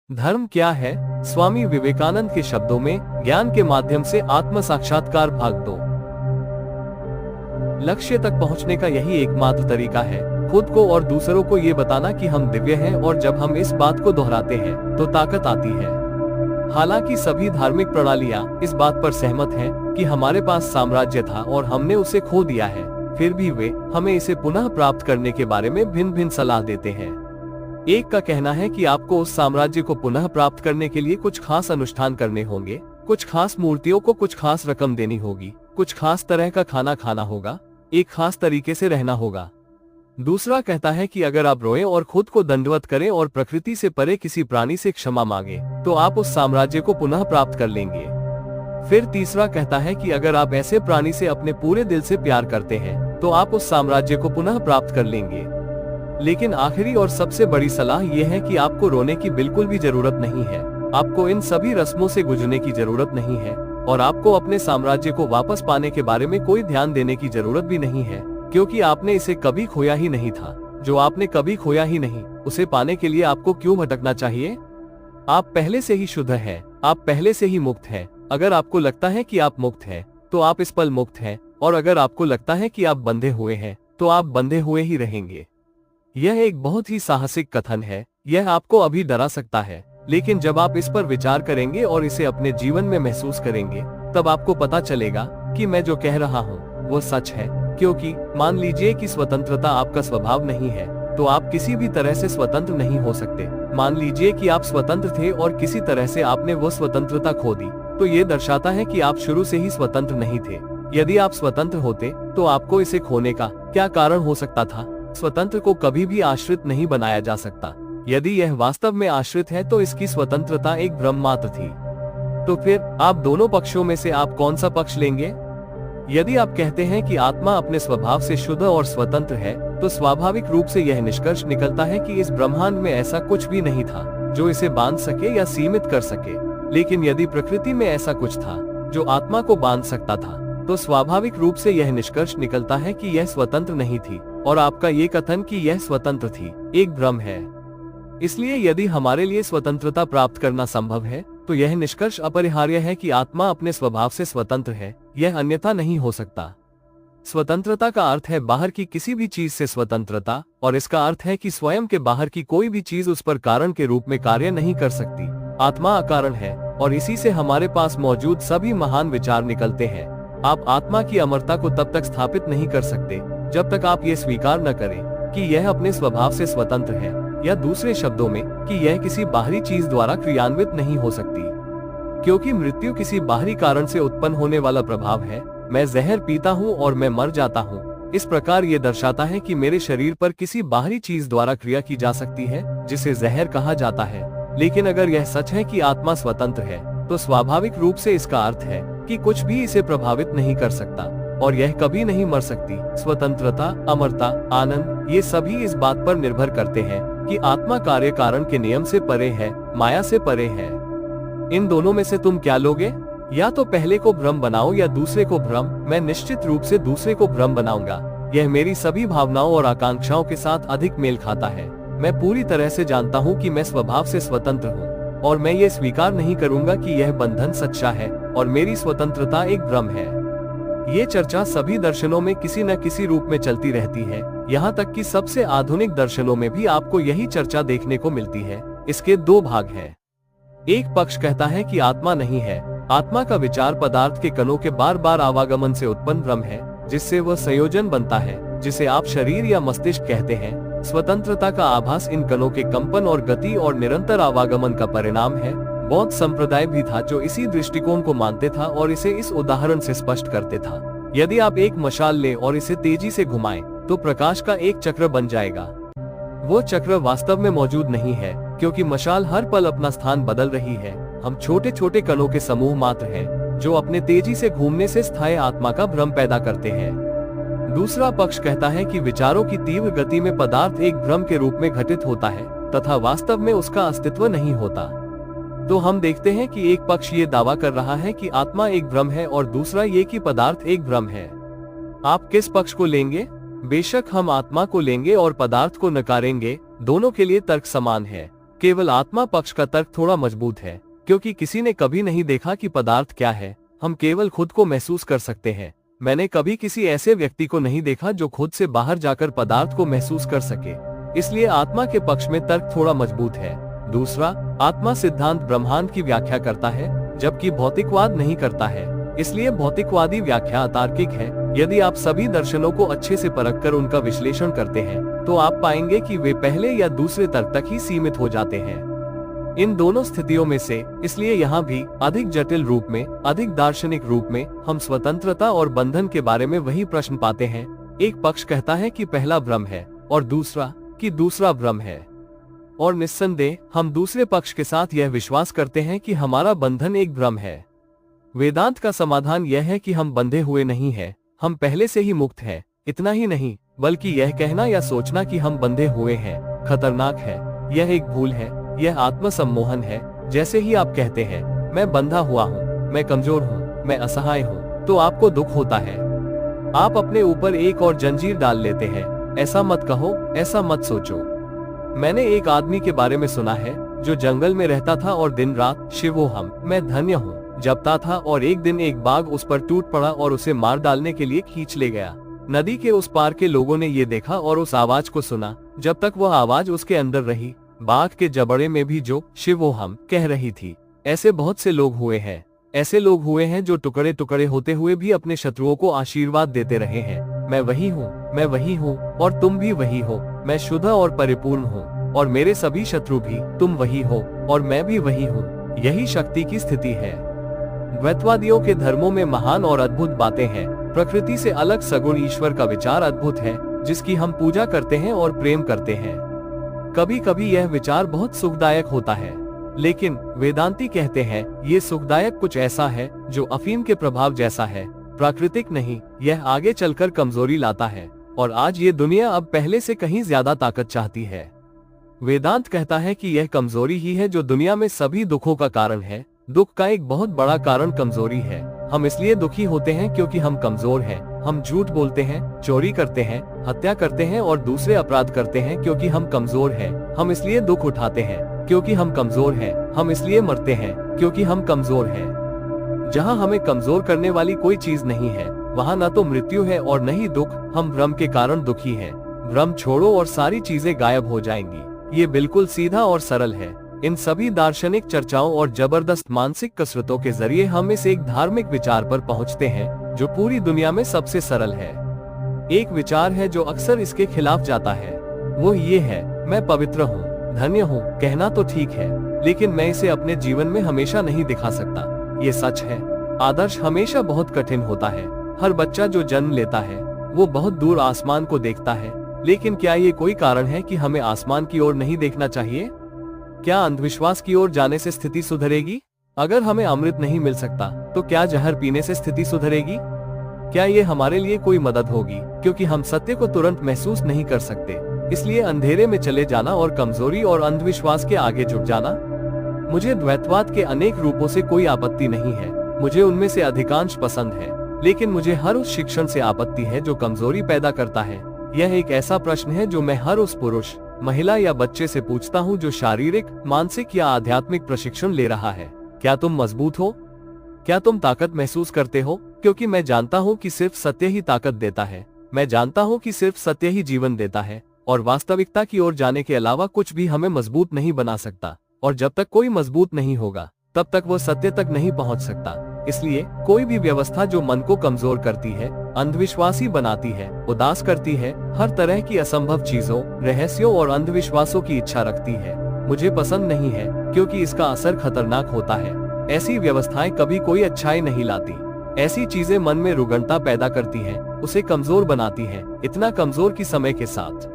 धर्म क्या है? स्वामी विवेकानंद के शब्दों में, ज्ञान के माध्यम से आत्म साक्षात्कार भाग 2। लक्ष्य तक पहुंचने का यही एकमात्र तरीका है, खुद को और दूसरों को ये बताना कि हम दिव्य हैं, और जब हम इस बात को दोहराते हैं तो ताकत आती है। हालांकि सभी धार्मिक प्रणालियां इस बात पर सहमत हैं कि हमारे पास साम्राज्य था और हमने उसे खो दिया है, फिर भी वे हमें इसे पुनः प्राप्त करने के बारे में भिन्न भिन्न सलाह देते हैं। एक का कहना है कि आपको उस साम्राज्य को पुनः प्राप्त करने के लिए कुछ खास अनुष्ठान करने होंगे, कुछ खास मूर्तियों को कुछ खास रकम देनी होगी, कुछ खास तरह का खाना खाना होगा, एक खास तरीके से रहना होगा। दूसरा कहता है कि अगर आप रोएं और खुद को दंडवत करें और प्रकृति से परे किसी प्राणी से क्षमा मांगे तो आप उस साम्राज्य को पुनः प्राप्त कर लेंगे। फिर तीसरा कहता है कि अगर आप ऐसे प्राणी से अपने पूरे दिल से प्यार करते हैं तो आप उस साम्राज्य को पुनः प्राप्त कर लेंगे। लेकिन आखिरी और सबसे बड़ी सलाह यह है कि आपको रोने की बिल्कुल भी जरूरत नहीं है, आपको इन सभी रस्मों से गुजरने की जरूरत नहीं है, और आपको अपने साम्राज्य को वापस पाने के बारे में कोई ध्यान देने की जरूरत भी नहीं है, क्योंकि आपने इसे कभी खोया ही नहीं था। जो आपने कभी खोया ही नहीं, उसे पाने के लिए आपको क्यों भटकना चाहिए? आप पहले से ही शुद्ध हैं, आप पहले से ही मुक्त हैं। अगर आपको लगता है कि आप मुक्त हैं, तो आप इस पल मुक्त हैं, और अगर आपको लगता है कि आप बंधे हुए हैं, तो आप बंधे हुए ही रहेंगे। यह एक बहुत ही साहसिक कथन है, यह आपको अभी डरा सकता है, लेकिन जब आप इस पर विचार करेंगे और इसे अपने जीवन में महसूस करेंगे, तब आपको पता चलेगा कि मैं जो कह रहा हूँ वो सच है। क्योंकि मान लीजिए कि स्वतंत्रता आपका स्वभाव नहीं है, तो आप किसी भी तरह से स्वतंत्र नहीं हो सकते। मान लीजिए कि आप स्वतंत्र थे और किसी तरह से आपने वो स्वतंत्रता खो दी, तो ये दर्शाता है कि आप शुरू से ही स्वतंत्र नहीं थे। यदि आप स्वतंत्र होते तो आपको इसे खोने का क्या कारण हो सकता था? स्वतंत्र को कभी भी आश्रित नहीं बनाया जा सकता। यदि यह वास्तव में आश्रित है तो इसकी स्वतंत्रता एक भ्रम मात्र थी। तो फिर आप दोनों पक्षों में से आप कौन सा पक्ष लेंगे? यदि आप कहते हैं कि आत्मा अपने स्वभाव से शुद्ध और स्वतंत्र है, तो स्वाभाविक रूप से यह निष्कर्ष निकलता है कि इस ब्रह्मांड में ऐसा कुछ भी नहीं था जो इसे बांध सके या सीमित कर सके। लेकिन यदि प्रकृति में ऐसा कुछ था जो आत्मा को बांध सकता था, तो स्वाभाविक रूप से यह निष्कर्ष निकलता है कि यह स्वतंत्र नहीं थी, और आपका ये कथन कि यह स्वतंत्र थी एक भ्रम है। इसलिए यदि हमारे लिए स्वतंत्रता प्राप्त करना संभव है, तो यह निष्कर्ष अपरिहार्य है कि आत्मा अपने स्वभाव से स्वतंत्र है, यह अन्यथा नहीं हो सकता। स्वतंत्रता का अर्थ है बाहर की किसी भी चीज से स्वतंत्रता, और इसका अर्थ है कि स्वयं के बाहर की कोई भी चीज उस पर कारण के रूप में कार्य नहीं कर सकती। आत्मा अकारण है, और इसी से हमारे पास मौजूद सभी महान विचार निकलते हैं। आप आत्मा की अमरता को तब तक स्थापित नहीं कर सकते जब तक आप ये स्वीकार न करें कि यह अपने स्वभाव से स्वतंत्र है, या दूसरे शब्दों में कि यह किसी बाहरी चीज द्वारा क्रियान्वित नहीं हो सकती। क्योंकि मृत्यु किसी बाहरी कारण से उत्पन्न होने वाला प्रभाव है। मैं जहर पीता हूँ और मैं मर जाता हूँ, इस प्रकार ये दर्शाता है कि मेरे शरीर पर किसी बाहरी चीज द्वारा क्रिया की जा सकती है जिसे जहर कहा जाता है। लेकिन अगर यह सच है कि आत्मा स्वतंत्र है, तो स्वाभाविक रूप से इसका अर्थ है कि कुछ भी इसे प्रभावित नहीं कर सकता, और यह कभी नहीं मर सकती। स्वतंत्रता, अमरता, आनंद, ये सभी इस बात पर निर्भर करते हैं कि आत्मा कार्य कारण के नियम से परे है, माया से परे है। इन दोनों में से तुम क्या लोगे? या तो पहले को भ्रम बनाओ या दूसरे को भ्रम। मैं निश्चित रूप से दूसरे को भ्रम बनाऊंगा। यह मेरी सभी भावनाओं और आकांक्षाओं के साथ अधिक मेल खाता है। मैं पूरी तरह से जानता हूँ कि मैं स्वभाव से स्वतंत्र हूँ, और मैं ये स्वीकार नहीं करूंगा कि यह बंधन सच्चा है और मेरी स्वतंत्रता एक भ्रम है। ये चर्चा सभी दर्शनों में किसी न किसी रूप में चलती रहती है, यहाँ तक कि सबसे आधुनिक दर्शनों में भी आपको यही चर्चा देखने को मिलती है। इसके दो भाग हैं। एक पक्ष कहता है कि आत्मा नहीं है। आत्मा का विचार पदार्थ के कणों के बार बार आवागमन से उत्पन्न भ्रम है, जिससे वह संयोजन बनता है जिसे आप शरीर या मस्तिष्क कहते हैं। स्वतंत्रता का आभास इन कणों के कंपन और गति और निरंतर आवागमन का परिणाम है। बौद्ध संप्रदाय भी था जो इसी दृष्टिकोण को मानते था और इसे इस उदाहरण से स्पष्ट करते था। यदि आप एक मशाल लें और इसे तेजी से घुमाएं, तो प्रकाश का एक चक्र बन जाएगा। वो चक्र वास्तव में मौजूद नहीं है, क्योंकि मशाल हर पल अपना स्थान बदल रही है। हम छोटे छोटे कणों के समूह मात्र हैं, जो अपने तेजी से घूमने से स्थायी आत्मा का भ्रम पैदा करते हैं। दूसरा पक्ष कहता है कि विचारों की तीव्र गति में पदार्थ एक भ्रम के रूप में घटित होता है तथा वास्तव में उसका अस्तित्व नहीं होता। तो हम देखते हैं कि एक पक्ष ये दावा कर रहा है कि आत्मा एक भ्रम है और दूसरा ये कि पदार्थ एक भ्रम है। आप किस पक्ष को लेंगे? बेशक हम आत्मा को लेंगे और पदार्थ को नकारेंगे, दोनों के लिए तर्क समान है। केवल आत्मा पक्ष का तर्क थोड़ा मजबूत है, क्योंकि किसी ने कभी नहीं देखा कि पदार्थ क्या है, हम केवल खुद को महसूस कर सकते हैं। मैंने कभी किसी ऐसे व्यक्ति को नहीं देखा जो खुद से बाहर जाकर पदार्थ को महसूस कर सके, इसलिए आत्मा के पक्ष में तर्क थोड़ा मजबूत है। दूसरा, आत्मा सिद्धांत ब्रह्मांड की व्याख्या करता है, जबकि भौतिकवाद नहीं करता है, इसलिए भौतिकवादी व्याख्या अतार्किक है। यदि आप सभी दर्शनों को अच्छे से परखकर उनका विश्लेषण करते हैं, तो आप पाएंगे कि वे पहले या दूसरे तर्क तक ही सीमित हो जाते हैं। इन दोनों स्थितियों में से इसलिए यहाँ भी अधिक जटिल रूप में, अधिक दार्शनिक रूप में हम स्वतंत्रता और बंधन के बारे में वही प्रश्न पाते हैं। एक पक्ष कहता है कि पहला ब्रह्म है और दूसरा कि दूसरा ब्रह्म है, और निस्संदेह हम दूसरे पक्ष के साथ यह विश्वास करते हैं कि हमारा बंधन एक भ्रम है। वेदांत का समाधान यह है कि हम बंधे हुए नहीं हैं, हम पहले से ही मुक्त हैं। इतना ही नहीं, बल्कि यह कहना या सोचना कि हम बंधे हुए हैं खतरनाक है, यह एक भूल है, यह आत्मसम्मोहन है। जैसे ही आप कहते हैं मैं बंधा हुआ हूँ, मैं कमजोर हूँ, मैं असहाय हूँ, तो आपको दुख होता है। आप अपने ऊपर एक और जंजीर डाल लेते हैं। ऐसा मत कहो, ऐसा मत सोचो। मैंने एक आदमी के बारे में सुना है जो जंगल में रहता था और दिन रात शिवोहम, मैं धन्य हूँ, जपता था, और एक दिन एक बाघ उस पर टूट पड़ा और उसे मार डालने के लिए खींच ले गया। नदी के उस पार के लोगों ने ये देखा और उस आवाज को सुना। जब तक वह आवाज उसके अंदर रही, बाघ के जबड़े में भी जो शिवोहम कह रही थी। ऐसे बहुत से लोग हुए हैं, ऐसे लोग हुए हैं जो टुकड़े टुकड़े होते हुए भी अपने शत्रुओं को आशीर्वाद देते रहे हैं। मैं वही हूँ, मैं वही हूँ, और तुम भी वही हो। मैं शुद्ध और परिपूर्ण हूँ, और मेरे सभी शत्रु भी। तुम वही हो और मैं भी वही हूँ। यही शक्ति की स्थिति है। द्वैतवादियों के धर्मों में महान और अद्भुत बातें हैं। प्रकृति से अलग सगुण ईश्वर का विचार अद्भुत है, जिसकी हम पूजा करते हैं और प्रेम करते हैं। कभी कभी यह विचार बहुत सुखदायक होता है, लेकिन वेदांती कहते हैं ये सुखदायक कुछ ऐसा है जो अफीम के प्रभाव जैसा है, प्राकृतिक नहीं। यह आगे चलकर कमजोरी लाता है, और आज ये दुनिया अब पहले से कहीं ज्यादा ताकत चाहती है। वेदांत कहता है कि यह कमजोरी ही है जो दुनिया में सभी दुखों का कारण है। दुख का एक बहुत बड़ा कारण कमजोरी है। हम इसलिए दुखी होते हैं क्योंकि हम कमजोर हैं। हम झूठ बोलते हैं, चोरी करते हैं, हत्या करते हैं और दूसरे अपराध करते हैं क्योंकि हम कमजोर हैं। हम इसलिए दुख उठाते हैं क्योंकि हम कमजोर हैं। हम इसलिए मरते हैं क्योंकि हम कमजोर हैं। जहाँ हमें कमजोर करने वाली कोई चीज नहीं है, वहाँ न तो मृत्यु है और न ही दुख। हम भ्रम के कारण दुखी हैं। भ्रम छोड़ो और सारी चीजें गायब हो जाएंगी। ये बिल्कुल सीधा और सरल है। इन सभी दार्शनिक चर्चाओं और जबरदस्त मानसिक कसरतों के जरिए हम इस एक धार्मिक विचार पर पहुंचते हैं जो पूरी दुनिया में सबसे सरल है। एक विचार है जो अक्सर इसके खिलाफ जाता है। वो ये है, मैं पवित्र हूँ, धन्य हूँ। कहना तो ठीक है, लेकिन मैं इसे अपने जीवन में हमेशा नहीं दिखा सकता। ये सच है। आदर्श हमेशा बहुत कठिन होता है। हर बच्चा जो जन्म लेता है वो बहुत दूर आसमान को देखता है, लेकिन क्या ये कोई कारण है कि हमें आसमान की ओर नहीं देखना चाहिए? क्या अंधविश्वास की ओर जाने से स्थिति सुधरेगी? अगर हमें अमृत नहीं मिल सकता तो क्या जहर पीने से स्थिति सुधरेगी? क्या ये हमारे लिए कोई मदद होगी? क्योंकि हम सत्य को तुरंत महसूस नहीं कर सकते, इसलिए अंधेरे में चले जाना और कमजोरी और अंधविश्वास के आगे झुक जाना। मुझे द्वैतवाद के अनेक रूपों से कोई आपत्ति नहीं है। मुझे उनमें से अधिकांश पसंद है, लेकिन मुझे हर उस शिक्षण से आपत्ति है जो कमजोरी पैदा करता है। यह एक ऐसा प्रश्न है जो मैं हर उस पुरुष, महिला या बच्चे से पूछता हूँ जो शारीरिक, मानसिक या आध्यात्मिक प्रशिक्षण ले रहा है। क्या तुम मजबूत हो? क्या तुम ताकत महसूस करते हो? क्योंकि मैं जानता हूँ कि सिर्फ सत्य ही ताकत देता है। मैं जानता हूँ कि सिर्फ सत्य ही जीवन देता है, और वास्तविकता की ओर जाने के अलावा कुछ भी हमें मजबूत नहीं बना सकता। और जब तक कोई मजबूत नहीं होगा, तब तक वो सत्य तक नहीं पहुँच सकता। इसलिए कोई भी व्यवस्था जो मन को कमजोर करती है, अंधविश्वासी बनाती है, उदास करती है, हर तरह की असंभव चीजों, रहस्यों और अंधविश्वासों की इच्छा रखती है, मुझे पसंद नहीं है, क्योंकि इसका असर खतरनाक होता है। ऐसी व्यवस्थाएं कभी कोई अच्छाई नहीं लाती। ऐसी चीजें मन में रुग्णता पैदा करती हैं, उसे कमजोर बनाती हैं, इतना कमजोर कि समय के साथ